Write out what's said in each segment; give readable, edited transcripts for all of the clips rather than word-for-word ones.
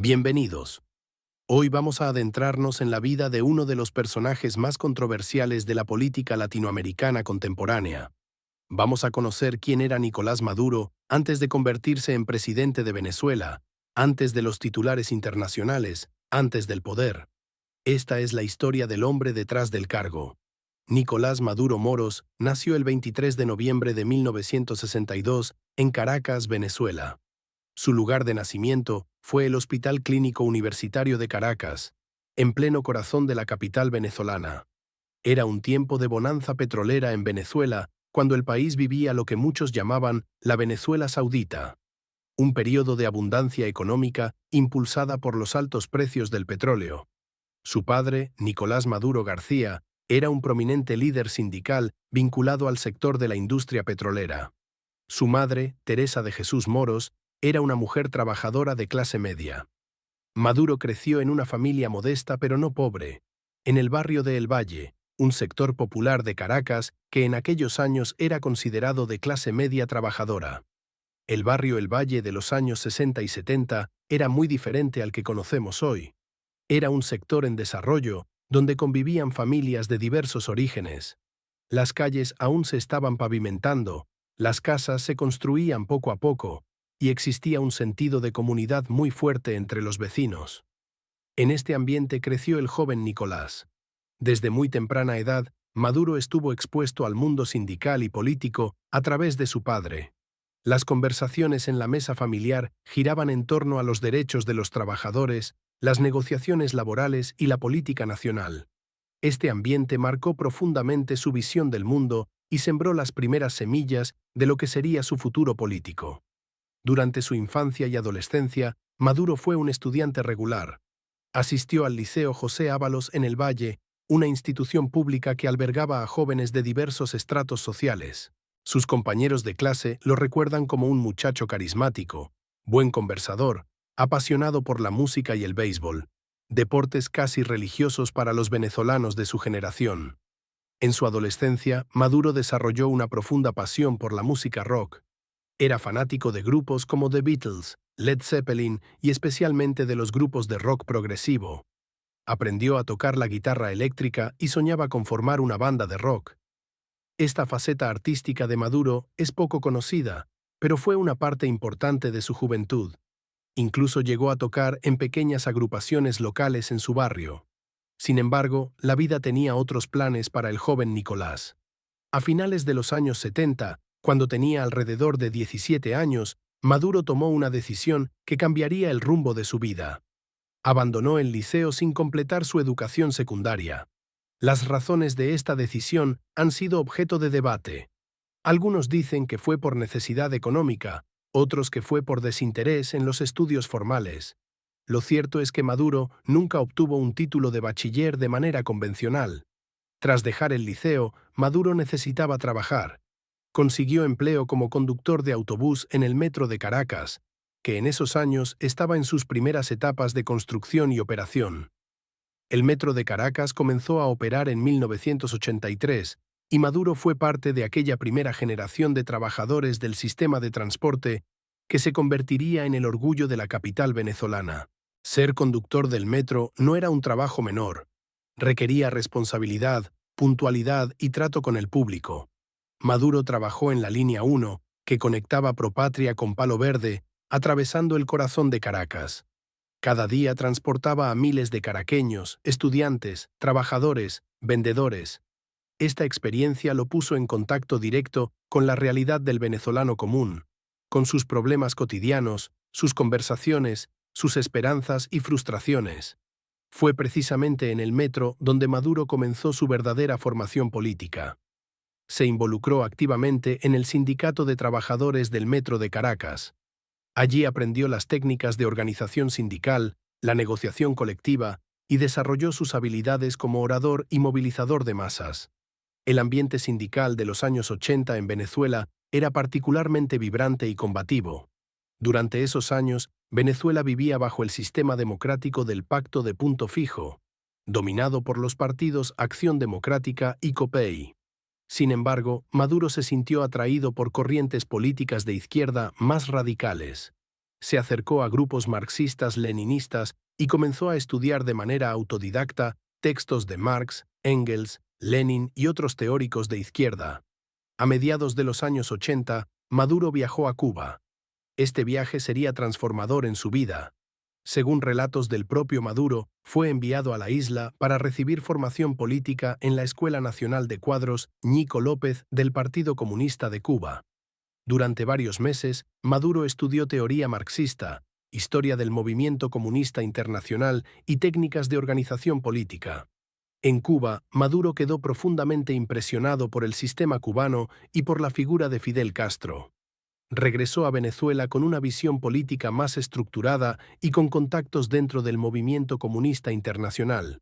Bienvenidos. Hoy vamos a adentrarnos en la vida de uno de los personajes más controversiales de la política latinoamericana contemporánea. Vamos a conocer quién era Nicolás Maduro antes de convertirse en presidente de Venezuela, antes de los titulares internacionales, antes del poder. Esta es la historia del hombre detrás del cargo. Nicolás Maduro Moros nació el 23 de noviembre de 1962 en Caracas, Venezuela. Su lugar de nacimiento fue el Hospital Clínico Universitario de Caracas, en pleno corazón de la capital venezolana. Era un tiempo de bonanza petrolera en Venezuela, cuando el país vivía lo que muchos llamaban la Venezuela Saudita, un período de abundancia económica impulsada por los altos precios del petróleo. Su padre, Nicolás Maduro García, era un prominente líder sindical vinculado al sector de la industria petrolera. Su madre, Teresa de Jesús Moros, era una mujer trabajadora de clase media. Maduro creció en una familia modesta pero no pobre, en el barrio de El Valle, un sector popular de Caracas que en aquellos años era considerado de clase media trabajadora. El barrio El Valle de los años 60 y 70 era muy diferente al que conocemos hoy. Era un sector en desarrollo donde convivían familias de diversos orígenes. Las calles aún se estaban pavimentando, las casas se construían poco a poco, y existía un sentido de comunidad muy fuerte entre los vecinos. En este ambiente creció el joven Nicolás. Desde muy temprana edad, Maduro estuvo expuesto al mundo sindical y político a través de su padre. Las conversaciones en la mesa familiar giraban en torno a los derechos de los trabajadores, las negociaciones laborales y la política nacional. Este ambiente marcó profundamente su visión del mundo y sembró las primeras semillas de lo que sería su futuro político. Durante su infancia y adolescencia, Maduro fue un estudiante regular. Asistió al Liceo José Ábalos en El Valle, una institución pública que albergaba a jóvenes de diversos estratos sociales. Sus compañeros de clase lo recuerdan como un muchacho carismático, buen conversador, apasionado por la música y el béisbol, deportes casi religiosos para los venezolanos de su generación. En su adolescencia, Maduro desarrolló una profunda pasión por la música rock. Era fanático de grupos como The Beatles, Led Zeppelin y especialmente de los grupos de rock progresivo. Aprendió a tocar la guitarra eléctrica y soñaba con formar una banda de rock. Esta faceta artística de Maduro es poco conocida, pero fue una parte importante de su juventud. Incluso llegó a tocar en pequeñas agrupaciones locales en su barrio. Sin embargo, la vida tenía otros planes para el joven Nicolás. A finales de los años 70, cuando tenía alrededor de 17 años, Maduro tomó una decisión que cambiaría el rumbo de su vida. Abandonó el liceo sin completar su educación secundaria. Las razones de esta decisión han sido objeto de debate. Algunos dicen que fue por necesidad económica, otros que fue por desinterés en los estudios formales. Lo cierto es que Maduro nunca obtuvo un título de bachiller de manera convencional. Tras dejar el liceo, Maduro necesitaba trabajar. Consiguió empleo como conductor de autobús en el metro de Caracas, que en esos años estaba en sus primeras etapas de construcción y operación. El metro de Caracas comenzó a operar en 1983 y Maduro fue parte de aquella primera generación de trabajadores del sistema de transporte que se convertiría en el orgullo de la capital venezolana. Ser conductor del metro no era un trabajo menor. Requería responsabilidad, puntualidad y trato con el público. Maduro trabajó en la línea 1, que conectaba Propatria con Palo Verde, atravesando el corazón de Caracas. Cada día transportaba a miles de caraqueños, estudiantes, trabajadores, vendedores. Esta experiencia lo puso en contacto directo con la realidad del venezolano común, con sus problemas cotidianos, sus conversaciones, sus esperanzas y frustraciones. Fue precisamente en el metro donde Maduro comenzó su verdadera formación política. Se involucró activamente en el Sindicato de Trabajadores del Metro de Caracas. Allí aprendió las técnicas de organización sindical, la negociación colectiva y desarrolló sus habilidades como orador y movilizador de masas. El ambiente sindical de los años 80 en Venezuela era particularmente vibrante y combativo. Durante esos años, Venezuela vivía bajo el sistema democrático del Pacto de Punto Fijo, dominado por los partidos Acción Democrática y COPEI. Sin embargo, Maduro se sintió atraído por corrientes políticas de izquierda más radicales. Se acercó a grupos marxistas-leninistas y comenzó a estudiar de manera autodidacta textos de Marx, Engels, Lenin y otros teóricos de izquierda. A mediados de los años 80, Maduro viajó a Cuba. Este viaje sería transformador en su vida. Según relatos del propio Maduro, fue enviado a la isla para recibir formación política en la Escuela Nacional de Cuadros Ñico López del Partido Comunista de Cuba. Durante varios meses, Maduro estudió teoría marxista, historia del movimiento comunista internacional y técnicas de organización política. En Cuba, Maduro quedó profundamente impresionado por el sistema cubano y por la figura de Fidel Castro. Regresó a Venezuela con una visión política más estructurada y con contactos dentro del movimiento comunista internacional.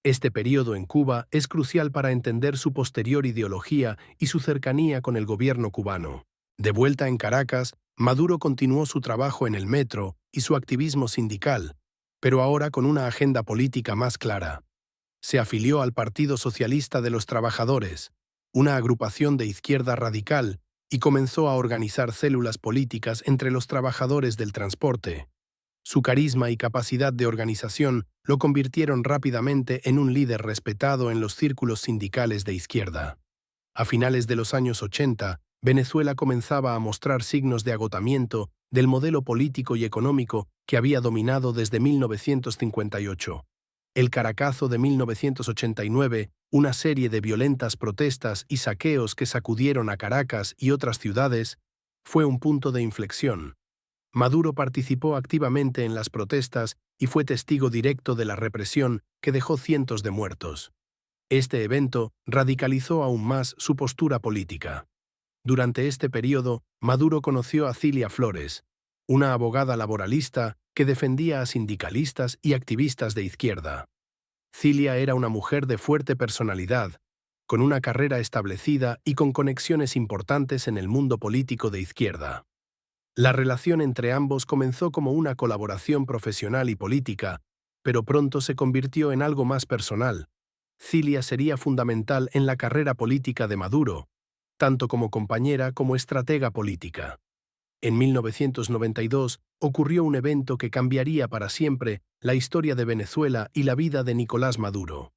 Este periodo en Cuba es crucial para entender su posterior ideología y su cercanía con el gobierno cubano. De vuelta en Caracas, Maduro continuó su trabajo en el metro y su activismo sindical, pero ahora con una agenda política más clara. Se afilió al Partido Socialista de los Trabajadores, una agrupación de izquierda radical, y comenzó a organizar células políticas entre los trabajadores del transporte. Su carisma y capacidad de organización lo convirtieron rápidamente en un líder respetado en los círculos sindicales de izquierda. A finales de los años 80, Venezuela comenzaba a mostrar signos de agotamiento del modelo político y económico que había dominado desde 1958. El Caracazo de 1989, una serie de violentas protestas y saqueos que sacudieron a Caracas y otras ciudades, fue un punto de inflexión. Maduro participó activamente en las protestas y fue testigo directo de la represión que dejó cientos de muertos. Este evento radicalizó aún más su postura política. Durante este periodo, Maduro conoció a Cilia Flores, una abogada laboralista que defendía a sindicalistas y activistas de izquierda. Cilia era una mujer de fuerte personalidad, con una carrera establecida y con conexiones importantes en el mundo político de izquierda. La relación entre ambos comenzó como una colaboración profesional y política, pero pronto se convirtió en algo más personal. Cilia sería fundamental en la carrera política de Maduro, tanto como compañera como estratega política. En 1992 ocurrió un evento que cambiaría para siempre la historia de Venezuela y la vida de Nicolás Maduro.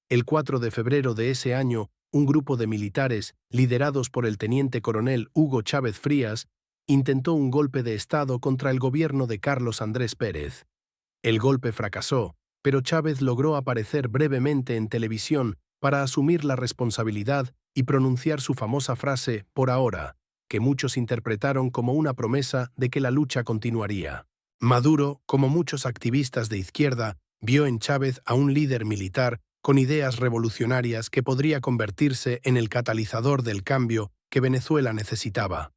El 4 de febrero de ese año, un grupo de militares, liderados por el teniente coronel Hugo Chávez Frías, intentó un golpe de Estado contra el gobierno de Carlos Andrés Pérez. El golpe fracasó, pero Chávez logró aparecer brevemente en televisión para asumir la responsabilidad y pronunciar su famosa frase «por ahora», que muchos interpretaron como una promesa de que la lucha continuaría. Maduro, como muchos activistas de izquierda, vio en Chávez a un líder militar con ideas revolucionarias que podría convertirse en el catalizador del cambio que Venezuela necesitaba.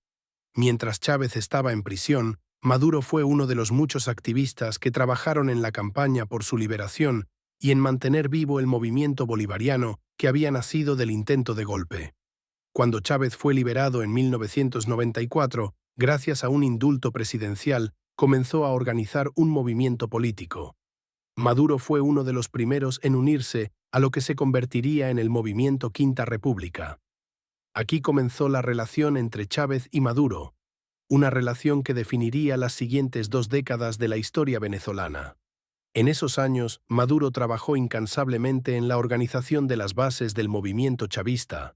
Mientras Chávez estaba en prisión, Maduro fue uno de los muchos activistas que trabajaron en la campaña por su liberación y en mantener vivo el movimiento bolivariano que había nacido del intento de golpe. Cuando Chávez fue liberado en 1994, gracias a un indulto presidencial, comenzó a organizar un movimiento político. Maduro fue uno de los primeros en unirse a lo que se convertiría en el movimiento Quinta República. Aquí comenzó la relación entre Chávez y Maduro, una relación que definiría las siguientes 2 décadas de la historia venezolana. En esos años, Maduro trabajó incansablemente en la organización de las bases del movimiento chavista.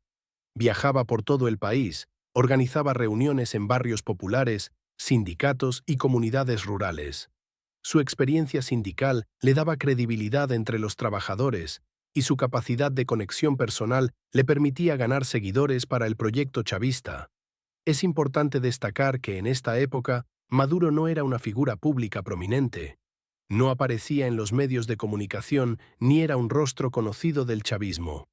Viajaba por todo el país, organizaba reuniones en barrios populares, sindicatos y comunidades rurales. Su experiencia sindical le daba credibilidad entre los trabajadores y su capacidad de conexión personal le permitía ganar seguidores para el proyecto chavista. Es importante destacar que en esta época, Maduro no era una figura pública prominente. No aparecía en los medios de comunicación ni era un rostro conocido del chavismo.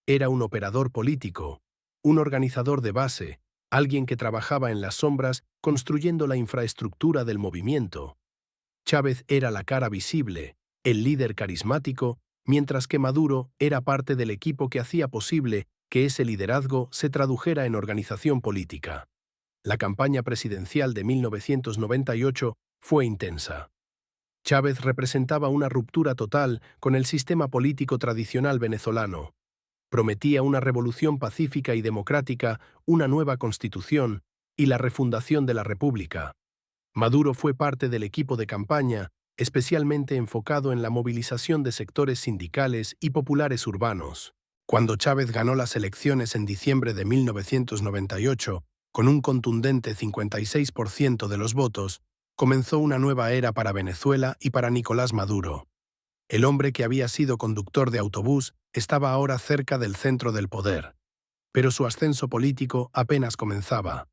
Era un operador político, un organizador de base, alguien que trabajaba en las sombras construyendo la infraestructura del movimiento. Chávez era la cara visible, el líder carismático, mientras que Maduro era parte del equipo que hacía posible que ese liderazgo se tradujera en organización política. La campaña presidencial de 1998 fue intensa. Chávez representaba una ruptura total con el sistema político tradicional venezolano. Prometía una revolución pacífica y democrática, una nueva constitución y la refundación de la República. Maduro fue parte del equipo de campaña, especialmente enfocado en la movilización de sectores sindicales y populares urbanos. Cuando Chávez ganó las elecciones en diciembre de 1998, con un contundente 56% de los votos, comenzó una nueva era para Venezuela y para Nicolás Maduro. El hombre que había sido conductor de autobús estaba ahora cerca del centro del poder. Pero su ascenso político apenas comenzaba.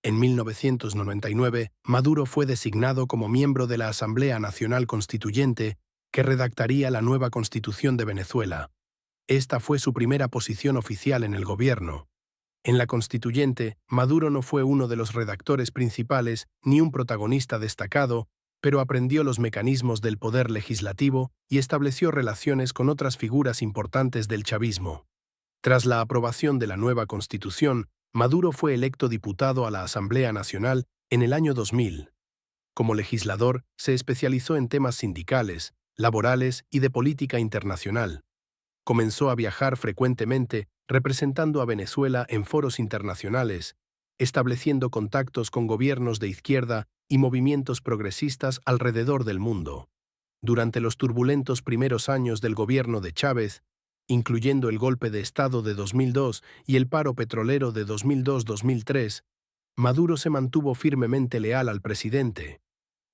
En 1999, Maduro fue designado como miembro de la Asamblea Nacional Constituyente, que redactaría la nueva Constitución de Venezuela. Esta fue su primera posición oficial en el gobierno. En la Constituyente, Maduro no fue uno de los redactores principales ni un protagonista destacado, pero aprendió los mecanismos del poder legislativo y estableció relaciones con otras figuras importantes del chavismo. Tras la aprobación de la nueva Constitución, Maduro fue electo diputado a la Asamblea Nacional en el año 2000. Como legislador, se especializó en temas sindicales, laborales y de política internacional. Comenzó a viajar frecuentemente, representando a Venezuela en foros internacionales, estableciendo contactos con gobiernos de izquierda y movimientos progresistas alrededor del mundo. Durante los turbulentos primeros años del gobierno de Chávez, incluyendo el golpe de Estado de 2002 y el paro petrolero de 2002-2003, Maduro se mantuvo firmemente leal al presidente.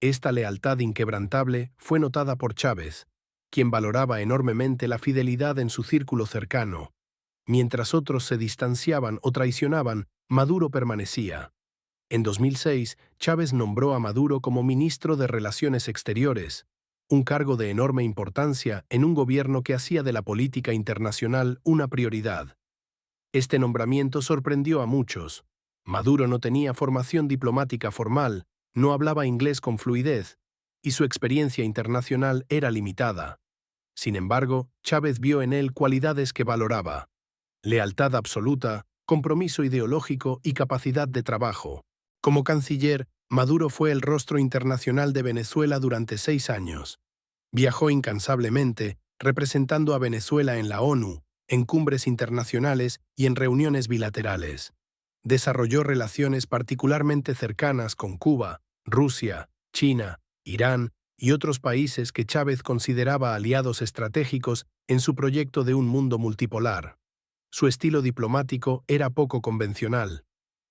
Esta lealtad inquebrantable fue notada por Chávez, quien valoraba enormemente la fidelidad en su círculo cercano. Mientras otros se distanciaban o traicionaban, Maduro permanecía. En 2006, Chávez nombró a Maduro como ministro de Relaciones Exteriores, un cargo de enorme importancia en un gobierno que hacía de la política internacional una prioridad. Este nombramiento sorprendió a muchos. Maduro no tenía formación diplomática formal, no hablaba inglés con fluidez, y su experiencia internacional era limitada. Sin embargo, Chávez vio en él cualidades que valoraba: lealtad absoluta, compromiso ideológico y capacidad de trabajo. Como canciller, Maduro fue el rostro internacional de Venezuela durante 6 años. Viajó incansablemente, representando a Venezuela en la ONU, en cumbres internacionales y en reuniones bilaterales. Desarrolló relaciones particularmente cercanas con Cuba, Rusia, China, Irán y otros países que Chávez consideraba aliados estratégicos en su proyecto de un mundo multipolar. Su estilo diplomático era poco convencional.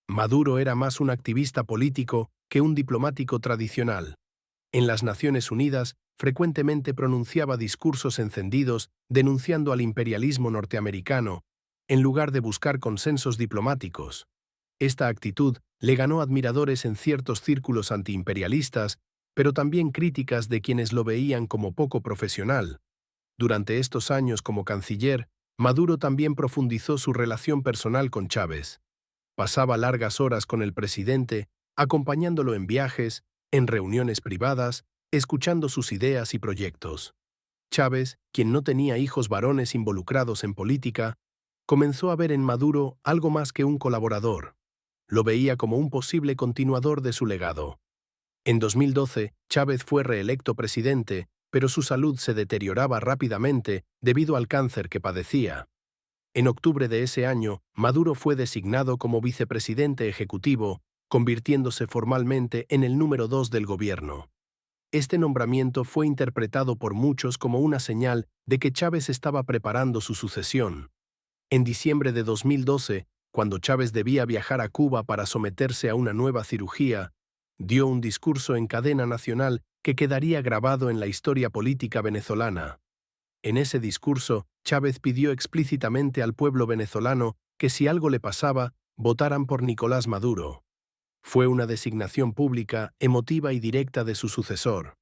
Maduro era más un activista político que un diplomático tradicional. En las Naciones Unidas, frecuentemente pronunciaba discursos encendidos denunciando al imperialismo norteamericano, en lugar de buscar consensos diplomáticos. Esta actitud le ganó admiradores en ciertos círculos antiimperialistas, pero también críticas de quienes lo veían como poco profesional. Durante estos años como canciller, Maduro también profundizó su relación personal con Chávez. Pasaba largas horas con el presidente, acompañándolo en viajes, en reuniones privadas, escuchando sus ideas y proyectos. Chávez, quien no tenía hijos varones involucrados en política, comenzó a ver en Maduro algo más que un colaborador. Lo veía como un posible continuador de su legado. En 2012, Chávez fue reelecto presidente, pero su salud se deterioraba rápidamente debido al cáncer que padecía. En octubre de ese año, Maduro fue designado como vicepresidente ejecutivo, convirtiéndose formalmente en el número 2 del gobierno. Este nombramiento fue interpretado por muchos como una señal de que Chávez estaba preparando su sucesión. En diciembre de 2012, cuando Chávez debía viajar a Cuba para someterse a una nueva cirugía, dio un discurso en cadena nacional que quedaría grabado en la historia política venezolana. En ese discurso, Chávez pidió explícitamente al pueblo venezolano que si algo le pasaba, votaran por Nicolás Maduro. Fue una designación pública, emotiva y directa de su sucesor.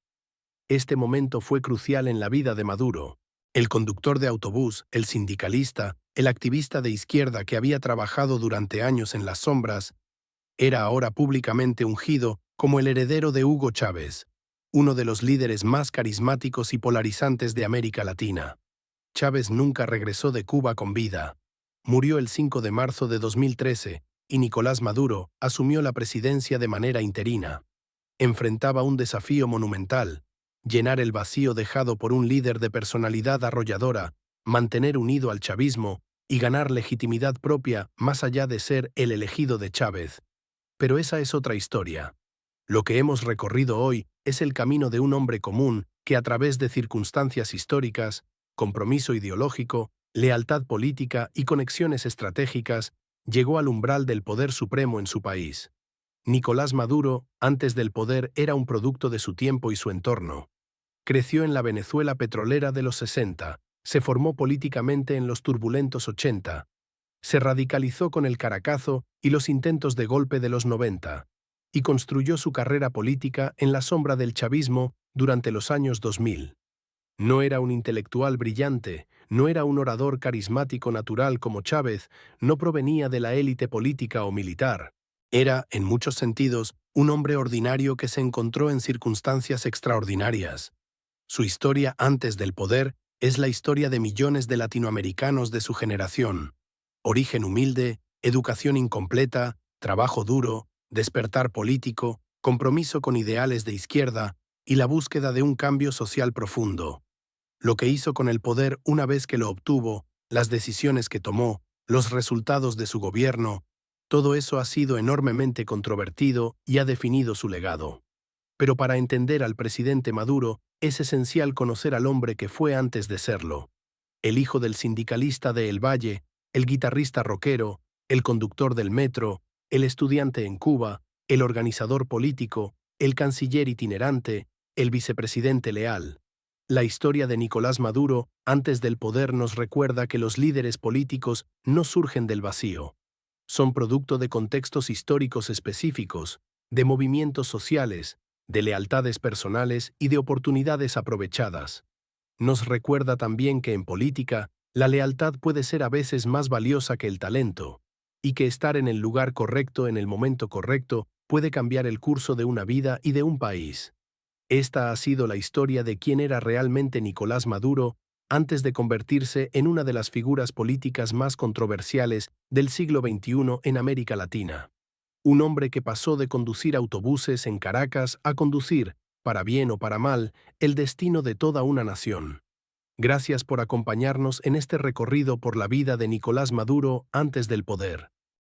Este momento fue crucial en la vida de Maduro. El conductor de autobús, el sindicalista, el activista de izquierda que había trabajado durante años en las sombras, era ahora públicamente ungido como el heredero de Hugo Chávez, uno de los líderes más carismáticos y polarizantes de América Latina. Chávez nunca regresó de Cuba con vida. Murió el 5 de marzo de 2013 y Nicolás Maduro asumió la presidencia de manera interina. Enfrentaba un desafío monumental: llenar el vacío dejado por un líder de personalidad arrolladora, mantener unido al chavismo y ganar legitimidad propia más allá de ser el elegido de Chávez. Pero esa es otra historia. Lo que hemos recorrido hoy es el camino de un hombre común que a través de circunstancias históricas, compromiso ideológico, lealtad política y conexiones estratégicas, llegó al umbral del poder supremo en su país. Nicolás Maduro, antes del poder, era un producto de su tiempo y su entorno. Creció en la Venezuela petrolera de los 60, se formó políticamente en los turbulentos 80, se radicalizó con el Caracazo y los intentos de golpe de los 90, y construyó su carrera política en la sombra del chavismo durante los años 2000. No era un intelectual brillante, no era un orador carismático natural como Chávez, no provenía de la élite política o militar. Era, en muchos sentidos, un hombre ordinario que se encontró en circunstancias extraordinarias. Su historia antes del poder es la historia de millones de latinoamericanos de su generación. Origen humilde, educación incompleta, trabajo duro, despertar político, compromiso con ideales de izquierda y la búsqueda de un cambio social profundo. Lo que hizo con el poder una vez que lo obtuvo, las decisiones que tomó, los resultados de su gobierno, todo eso ha sido enormemente controvertido y ha definido su legado. Pero para entender al presidente Maduro, es esencial conocer al hombre que fue antes de serlo. El hijo del sindicalista de El Valle, el guitarrista rockero, el conductor del metro, el estudiante en Cuba, el organizador político, el canciller itinerante, el vicepresidente leal. La historia de Nicolás Maduro, antes del poder, nos recuerda que los líderes políticos no surgen del vacío. Son producto de contextos históricos específicos, de movimientos sociales, de lealtades personales y de oportunidades aprovechadas. Nos recuerda también que en política, la lealtad puede ser a veces más valiosa que el talento, y que estar en el lugar correcto en el momento correcto puede cambiar el curso de una vida y de un país. Esta ha sido la historia de quién era realmente Nicolás Maduro antes de convertirse en una de las figuras políticas más controversiales del siglo XXI en América Latina. Un hombre que pasó de conducir autobuses en Caracas a conducir, para bien o para mal, el destino de toda una nación. Gracias por acompañarnos en este recorrido por la vida de Nicolás Maduro antes del poder.